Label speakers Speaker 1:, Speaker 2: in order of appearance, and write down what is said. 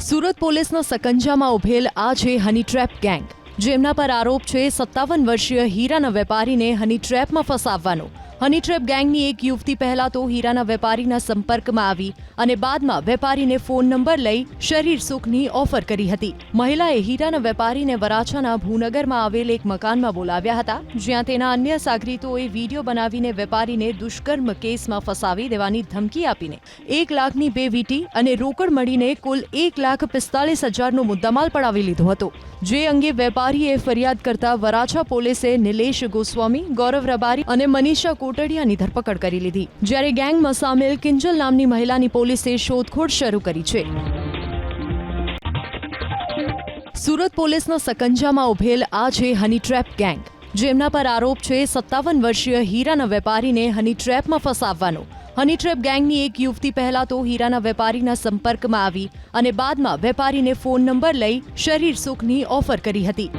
Speaker 1: સુરત પોલીસના સકંજામાં ઉભેલ આ છે હની ટ્રેપ ગેંગ, જેમના પર આરોપ છે 57 વર્ષીય હીરાના વેપારીને હની ટ્રેપમાં ફસાવવાનો। હની ટ્રેપ ગેંગની એક યુવતી પહેલા તો હીરાના વેપારીના સંપર્કમાં આવી અને બાદમાં વેપારીને ફોન નંબર લઈ શરીર સુખની ઓફર કરી હતી। મહિલાએ હીરાના વેપારીને વરાછાના ભૂનગરમાં આવેલ એક મકાનમાં બોલાવ્યા હતા, જ્યાં તેના અન્ય સાગરીતોએ વિડીયો બનાવીને વેપારીને દુષ્કર્મ કેસમાં ફસાવી દેવાની ધમકી આપીને 1 લાખની 2 વીંટી અને રોકડ મળીને કુલ 1,45,000નો મુદ્દામાલ પડાવી લીધો હતો, જે અંગે વેપારીએ ફરિયાદ કરતા વરાછા પોલીસે નિલેશ ગોસ્વામી, ગૌરવ રબારી અને મનીષા કોટડિયાની ધરપકડ કરી લીધી, જ્યારે ગેંગમાં સામેલ કિંજલ નામની મહિલાની પોલીસે શોધખોળ શરૂ કરી છે। સુરત પોલીસના સકંજામાં ઉભેલ આ છે હની ટ્રેપ ગેંગ, જેમના પર આરોપ છે 57 વર્ષીય હીરાના વેપારીને હની ટ્રેપમાં ફસાવવાનો। હની ટ્રેપ ગેંગની એક યુવતી પહેલા તો હીરાના વેપારીના સંપર્કમાં આવી અને બાદમાં વેપારીને ફોન નંબર લઈ શરીર સુખની ઓફર કરી હતી।